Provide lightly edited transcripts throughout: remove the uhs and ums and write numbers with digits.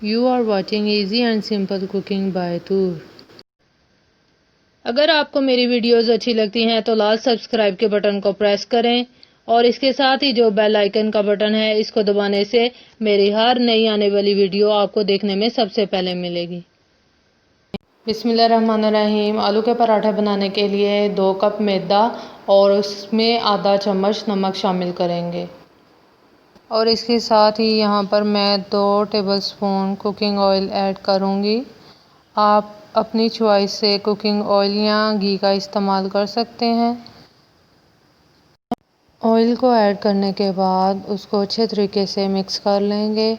You are watching easy and simple cooking by Toor। अगर आपको मेरी वीडियोस अच्छी लगती हैं तो लाल सब्सक्राइब के बटन को प्रेस करें और इसके साथ ही जो बेल आइकन का बटन है इसको दबाने से मेरी हर नई आने वाली वीडियो आपको देखने में सबसे पहले मिलेगी। बिस्मिल्लाहिर्रहमानिर्रहीम। आलू के पराठे बनाने के लिए 2 कप मैदा और उसमें आधा चम्मच नमक शामिल करेंगे और इसके साथ ही यहाँ पर मैं 2 टेबलस्पून कुकिंग ऑयल ऐड करूँगी। आप अपनी चॉइस से कुकिंग ऑयल या घी का इस्तेमाल कर सकते हैं। ऑयल को ऐड करने के बाद उसको अच्छे तरीके से मिक्स कर लेंगे।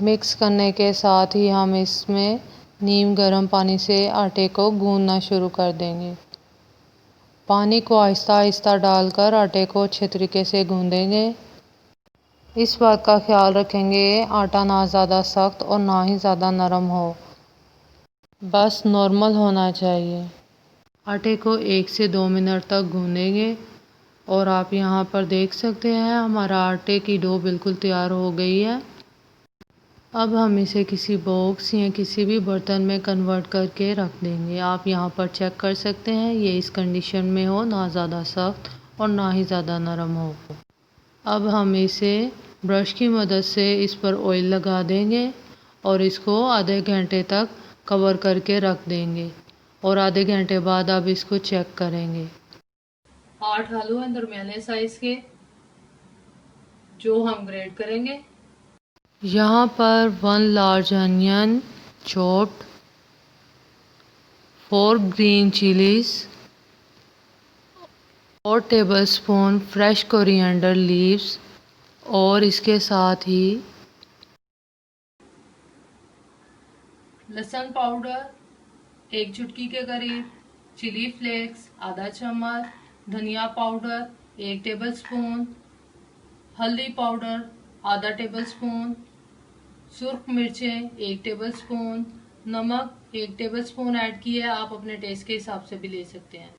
मिक्स करने के साथ ही हम इसमें नीम गर्म पानी से आटे को गूंदना शुरू कर देंगे। पानी को आहिस्ता आहिस्ता डालकर आटे को अच्छे तरीके से गूंदेंगे। इस बात का ख्याल रखेंगे आटा ना ज़्यादा सख्त और ना ही ज़्यादा नरम हो, बस नॉर्मल होना चाहिए। आटे को 1 से 2 मिनट तक गूंदेंगे और आप यहाँ पर देख सकते हैं हमारा आटे की डो बिल्कुल तैयार हो गई है। अब हम इसे किसी बॉक्स या किसी भी बर्तन में कन्वर्ट करके रख देंगे। आप यहाँ पर चेक कर सकते हैं ये इस कंडीशन में हो, ना ज़्यादा सख्त और ना ही ज़्यादा नरम हो। अब हम इसे ब्रश की मदद से इस पर ऑयल लगा देंगे और इसको आधे घंटे तक कवर करके रख देंगे और आधे घंटे बाद अब इसको चेक करेंगे। 8 आलू हैं दरमियाने साइज के जो हम ग्रेट करेंगे। यहाँ पर 1 large onion chopped, 4 green chillies, 4 tablespoon fresh coriander leaves और इसके साथ ही लहसुन पाउडर 1 चुटकी के करीब, चिली फ्लेक्स आधा चम्मच, धनिया पाउडर 1 टेबलस्पून, हल्दी पाउडर आधा टेबलस्पून, सुर्ख मिर्चें 1 टेबलस्पून, नमक 1 टेबलस्पून ऐड किया। आप अपने टेस्ट के हिसाब से भी ले सकते हैं।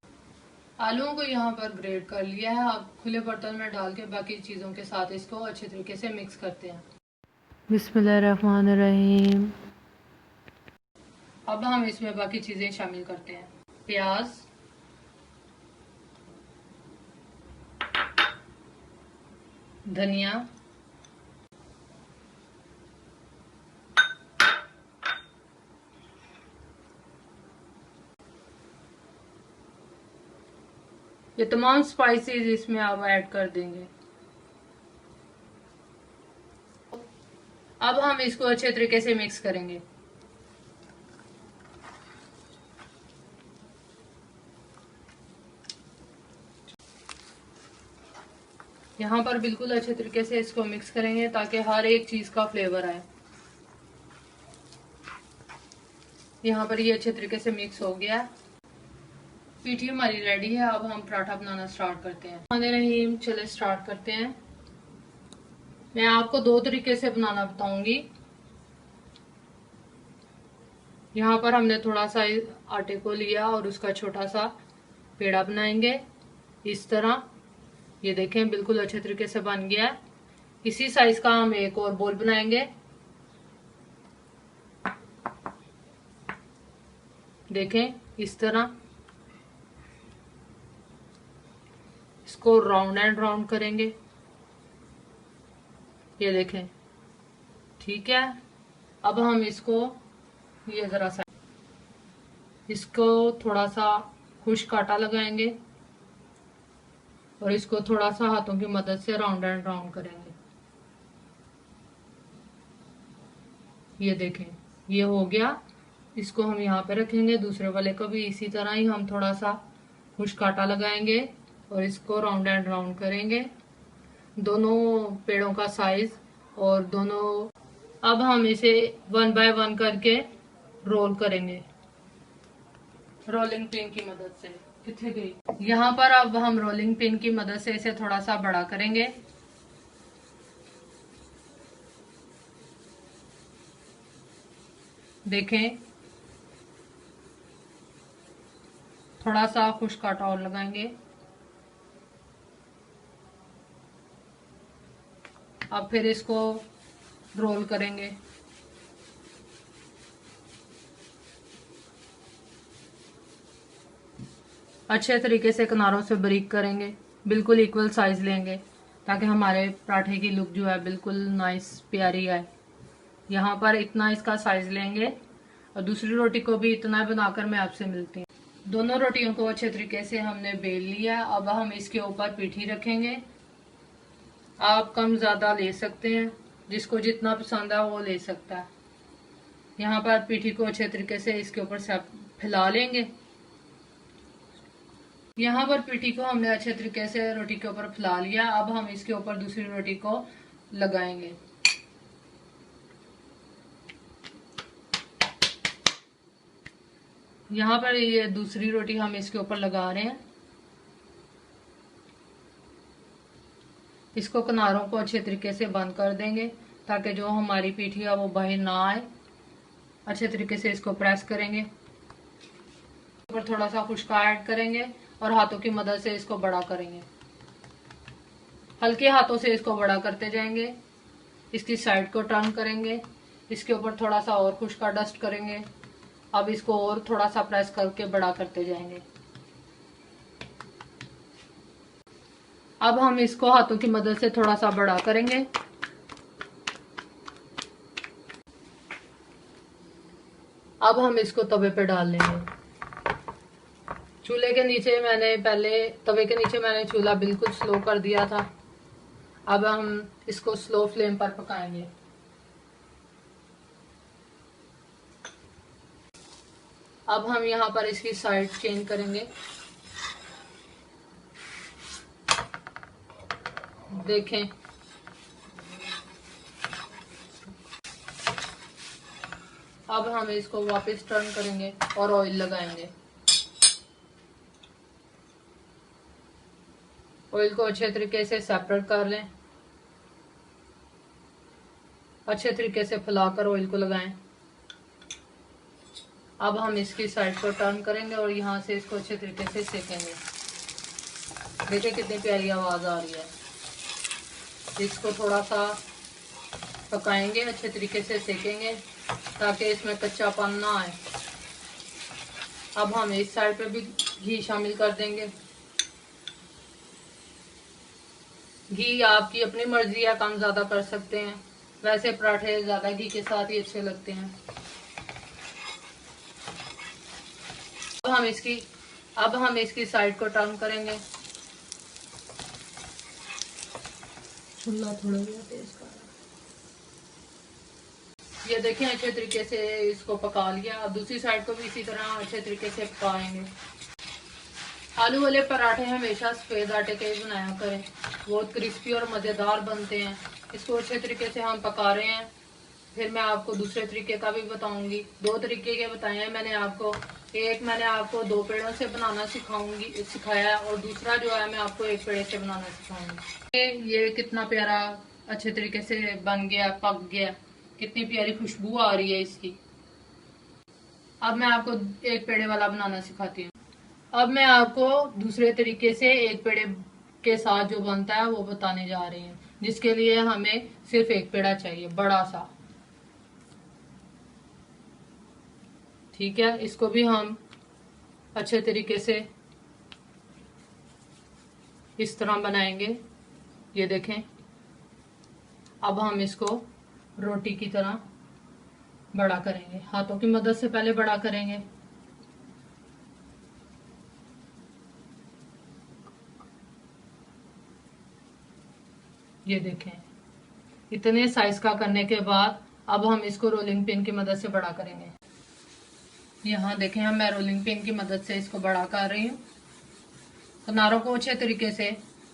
आलूओं को यहाँ पर ग्रेट कर लिया है। अब खुले बर्तन में डाल के बाकी चीज़ों के साथ इसको अच्छे तरीके से मिक्स करते हैं। बिस्मिल्लाहिर्रहमानिर्रहीम। अब हम इसमें बाकी चीज़ें शामिल करते हैं। प्याज, धनिया, ये तमाम स्पाइसेस इसमें आप ऐड कर देंगे। अब हम इसको अच्छे तरीके से मिक्स करेंगे। यहाँ पर बिल्कुल अच्छे तरीके से इसको मिक्स करेंगे ताकि हर एक चीज का फ्लेवर आए। यहाँ पर ये अच्छे तरीके से मिक्स हो गया। पीठी हमारी रेडी है। अब हम पराठा बनाना स्टार्ट करते हैं। रहीम, चले स्टार्ट करते हैं। मैं आपको 2 तरीके से बनाना बताऊंगी। यहाँ पर हमने थोड़ा सा आटे को लिया और उसका छोटा सा पेड़ा बनाएंगे इस तरह। ये देखें बिल्कुल अच्छे तरीके से बन गया है। इसी साइज का हम एक और बोल बनाएंगे। देखें इस तरह इसको राउंड एंड राउंड करेंगे। ये देखें, ठीक है। अब हम इसको ये जरा सा इसको थोड़ा सा खुश्क आटा लगाएंगे और इसको थोड़ा सा हाथों की मदद से राउंड एंड राउंड करेंगे। ये देखें ये हो गया। इसको हम यहाँ पे रखेंगे। दूसरे वाले को भी इसी तरह ही हम थोड़ा सा खुश्क आटा लगाएंगे और इसको राउंड एंड राउंड करेंगे। दोनों पेड़ों का साइज और दोनों। अब हम इसे 1 बाय 1 करके रोल करेंगे रोलिंग पिन की मदद से। कितने गई? यहाँ पर अब हम रोलिंग पिन की मदद से इसे थोड़ा सा बड़ा करेंगे। देखें थोड़ा सा खुश्क आटा और लगाएंगे। अब फिर इसको रोल करेंगे। अच्छे तरीके से किनारों से बारीक करेंगे, बिल्कुल इक्वल साइज लेंगे ताकि हमारे पराठे की लुक जो है बिल्कुल नाइस प्यारी आए। यहाँ पर इतना इसका साइज लेंगे और दूसरी रोटी को भी इतना बनाकर मैं आपसे मिलती हूँ। दोनों रोटियों को अच्छे तरीके से हमने बेल लिया। अब हम इसके ऊपर पीठी रखेंगे। आप कम ज़्यादा ले सकते हैं, जिसको जितना पसंद है वो ले सकता है। यहाँ पर पीठी को अच्छे तरीके से इसके ऊपर सब फैला लेंगे। यहाँ पर पीठी को हमने अच्छे तरीके से रोटी के ऊपर फैला लिया। अब हम इसके ऊपर दूसरी रोटी को लगाएंगे। यहाँ पर ये दूसरी रोटी हम इसके ऊपर लगा रहे हैं। इसको किनारों को अच्छे तरीके से बंद कर देंगे ताकि जो हमारी पीठी है वो बाहर ना आए। अच्छे तरीके से इसको प्रेस करेंगे, ऊपर थोड़ा सा खुशका ऐड करेंगे और हाथों की मदद से इसको बड़ा करेंगे। हल्के हाथों से इसको बड़ा करते जाएंगे। इसकी साइड को टर्न करेंगे, इसके ऊपर थोड़ा सा और खुशका डस्ट करेंगे। अब इसको और थोड़ा सा प्रेस करके बड़ा करते जाएंगे। अब हम इसको हाथों की मदद से थोड़ा सा बड़ा करेंगे। अब हम इसको तवे पे डाल लेंगे। चूल्हे के नीचे मैंने तवे के नीचे मैंने चूल्हा बिल्कुल स्लो कर दिया था। अब हम इसको स्लो फ्लेम पर पकाएंगे। अब हम यहाँ पर इसकी साइड चेंज करेंगे। देखें, अब हम इसको वापस टर्न करेंगे और ऑयल लगाएंगे। ऑयल को अच्छे तरीके से सेपरेट कर लें। अच्छे तरीके से फैलाकर ऑयल को लगाएं। अब हम इसकी साइड को टर्न करेंगे और यहाँ से इसको अच्छे तरीके से सेकेंगे। देखिए कितनी प्यारी आवाज आ रही है। इसको थोड़ा सा पकाएंगे, अच्छे तरीके से सेकेंगे ताकि इसमें कच्चापन ना आए। अब हम इस साइड पे भी घी शामिल कर देंगे। घी आपकी अपनी मर्जी है, कम ज्यादा कर सकते हैं। वैसे पराठे ज्यादा घी के साथ ही अच्छे लगते हैं। अब हम इसकी साइड को टर्न करेंगे। चूल्हा थोड़ा तेज कर, ये देखिए अच्छे तरीके से इसको पका लिया। अब दूसरी साइड को भी इसी तरह अच्छे तरीके से पकाएंगे। आलू वाले पराठे हमेशा सफेद आटे के ही बनाया करें, बहुत क्रिस्पी और मज़ेदार बनते हैं। इसको अच्छे तरीके से हम पका रहे हैं। फिर मैं आपको दूसरे तरीके का भी बताऊंगी। दो तरीके के बताए हैं मैंने आपको। एक मैंने आपको 2 पेड़ों से बनाना सिखाया और दूसरा जो है मैं आपको 1 पेड़े से बनाना सिखाऊंगी। ये कितना प्यारा अच्छे तरीके से बन गया, पक गया। कितनी प्यारी खुशबू आ रही है इसकी। अब मैं आपको 1 पेड़े वाला बनाना सिखाती हूँ। अब मैं आपको दूसरे तरीके से 1 पेड़े के साथ जो बनता है वो बताने जा रही हूँ, जिसके लिए हमें सिर्फ 1 पेड़ा चाहिए, बड़ा सा। ठीक है, इसको भी हम अच्छे तरीके से इस तरह बनाएंगे। ये देखें। अब हम इसको रोटी की तरह बड़ा करेंगे। हाथों की मदद से पहले बड़ा करेंगे। ये देखें, इतने साइज का करने के बाद अब हम इसको रोलिंग पिन की मदद से बड़ा करेंगे। यहाँ देखें, मैं रोलिंग पिन की मदद से इसको बड़ा कर रही हूँ। किनारों को अच्छे तरीके से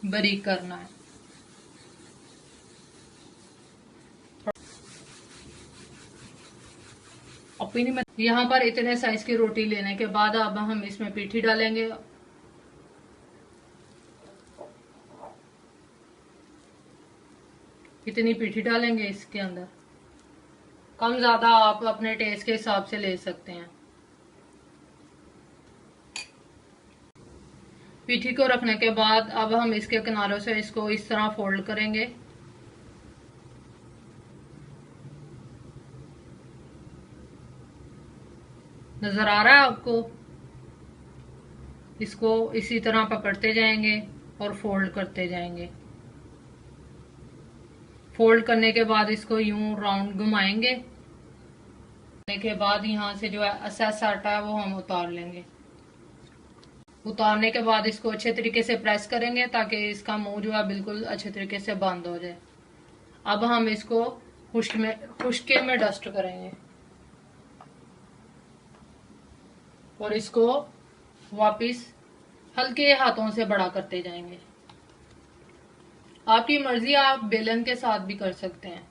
बारीक करना है। यहाँ पर इतने साइज की रोटी लेने के बाद अब हम इसमें पीठी डालेंगे। इतनी पीठी डालेंगे इसके अंदर। कम ज्यादा आप अपने टेस्ट के हिसाब से ले सकते हैं। पीठी को रखने के बाद अब हम इसके किनारों से इसको इस तरह फोल्ड करेंगे। नजर आ रहा है आपको? इसको इसी तरह पकड़ते जाएंगे और फोल्ड करते जाएंगे। फोल्ड करने के बाद इसको यूं राउंड घुमाएंगे। के बाद यहाँ से जो है एक्सेस आटा है वो हम उतार लेंगे। उतारने के बाद इसको अच्छे तरीके से प्रेस करेंगे ताकि इसका मुंह जो है बिल्कुल अच्छे तरीके से बंद हो जाए। अब हम इसको खुश्के में डस्ट करेंगे और इसको वापस हल्के हाथों से बड़ा करते जाएंगे। आपकी मर्जी, आप बेलन के साथ भी कर सकते हैं,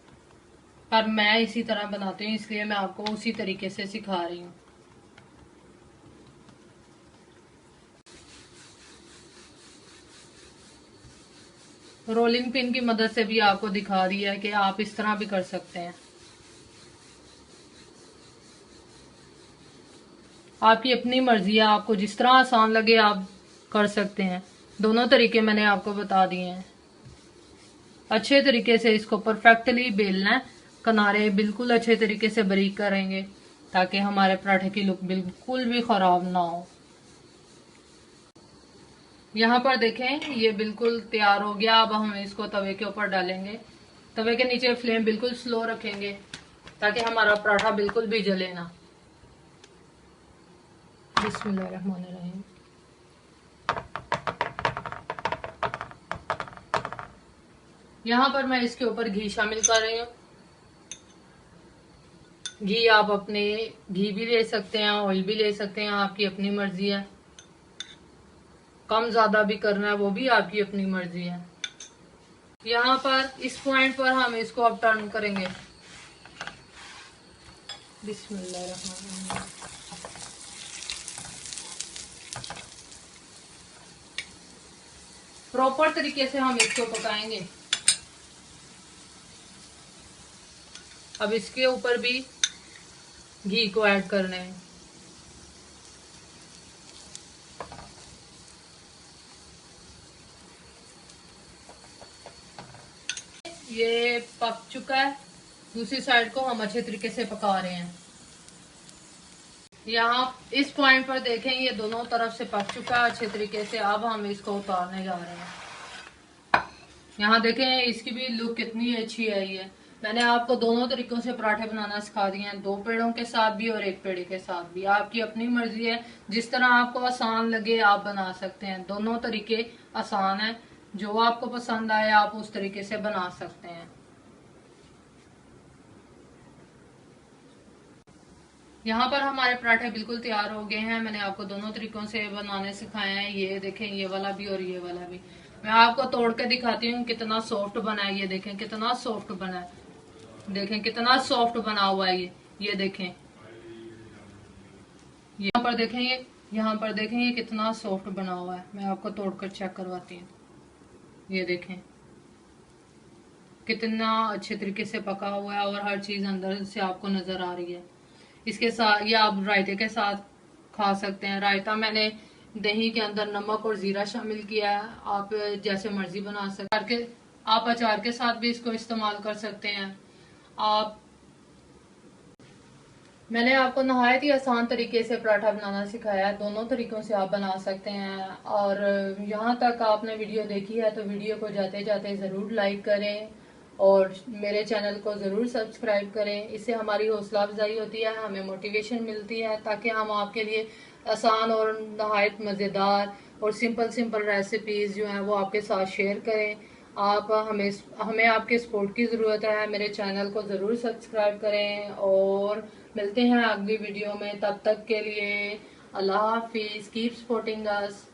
पर मैं इसी तरह बनाती हूँ इसलिए मैं आपको उसी तरीके से सिखा रही हूँ। रोलिंग पिन की मदद से भी आपको दिखा दिया है कि आप इस तरह भी कर सकते हैं। आपकी अपनी मर्जी है, आपको जिस तरह आसान लगे आप कर सकते हैं। दोनों तरीके मैंने आपको बता दिए हैं। अच्छे तरीके से इसको परफेक्टली बेलना है। किनारे बिल्कुल अच्छे तरीके से बारीक करेंगे ताकि हमारे पराठे की लुक बिल्कुल भी खराब ना हो। यहाँ पर देखें ये बिल्कुल तैयार हो गया। अब हम इसको तवे के ऊपर डालेंगे। तवे के नीचे फ्लेम बिल्कुल स्लो रखेंगे ताकि हमारा पराठा बिल्कुल भी जले ना। बिस्मिल्लाहिर्रहमानिर्रहीम। यहाँ पर मैं इसके ऊपर घी शामिल कर रही हूँ। घी आप अपने घी भी ले सकते हैं, ऑयल भी ले सकते हैं, आपकी अपनी मर्जी है। कम ज्यादा भी करना है वो भी आपकी अपनी मर्जी है। यहाँ पर इस पॉइंट पर हम इसको अब टर्न करेंगे। बिस्मिल्लाहिर्रहमानिर्रहीम। प्रॉपर तरीके से हम इसको पकाएंगे। अब इसके ऊपर भी घी को ऐड करना है। ये पक चुका है। दूसरी साइड को हम अच्छे तरीके से पका रहे हैं। यहाँ इस पॉइंट पर देखें ये दोनों तरफ से पक चुका है अच्छे तरीके से। अब हम इसको उतारने जा रहे हैं। यहाँ देखें इसकी भी लुक कितनी अच्छी आई है। मैंने आपको दोनों तरीकों से पराठे बनाना सिखा दिए हैं, 2 पेड़ों के साथ भी और 1 पेड़े के साथ भी। आपकी अपनी मर्जी है, जिस तरह आपको आसान लगे आप बना सकते हैं। दोनों तरीके आसान है, जो आपको पसंद आए आप उस तरीके से बना सकते हैं। यहाँ पर हमारे पराठे बिल्कुल तैयार हो गए हैं। मैंने आपको दोनों तरीकों से बनाने सिखाए हैं। ये देखें ये वाला भी और ये वाला भी। मैं आपको तोड़ के दिखाती हूँ कितना सॉफ्ट बना है। ये देखें कितना सॉफ्ट बना है। देखें कितना सॉफ्ट बना हुआ है ये देखें। यहाँ पर देखें यहाँ पर देखें ये कितना सॉफ्ट बना हुआ है। मैं आपको तोड़कर चेक करवाती हूँ। ये देखें कितना अच्छे तरीके से पका हुआ है और हर चीज अंदर से आपको नजर आ रही है। इसके साथ ये आप रायते के साथ खा सकते हैं। रायता मैंने दही के अंदर नमक और जीरा शामिल किया है। आप जैसे मर्जी बना सकते हैं। आप अचार के साथ भी इसको इस्तेमाल कर सकते हैं। आप मैंने आपको नहायत ही आसान तरीके से पराठा बनाना सिखाया है। दोनों तरीकों से आप बना सकते हैं। और यहाँ तक आपने वीडियो देखी है तो वीडियो को जाते जाते ज़रूर लाइक करें और मेरे चैनल को ज़रूर सब्सक्राइब करें। इससे हमारी हौसला अफजाई होती है, हमें मोटिवेशन मिलती है ताकि हम आपके लिए आसान और नहायत मज़ेदार और सिंपल रेसिपीज़ जो हैं वो आपके साथ शेयर करें। आप हमें आपके सपोर्ट की ज़रूरत है। मेरे चैनल को ज़रूर सब्सक्राइब करें और मिलते हैं अगली वीडियो में। तब तक के लिए अल्लाह हाफिज़। Keep supporting us.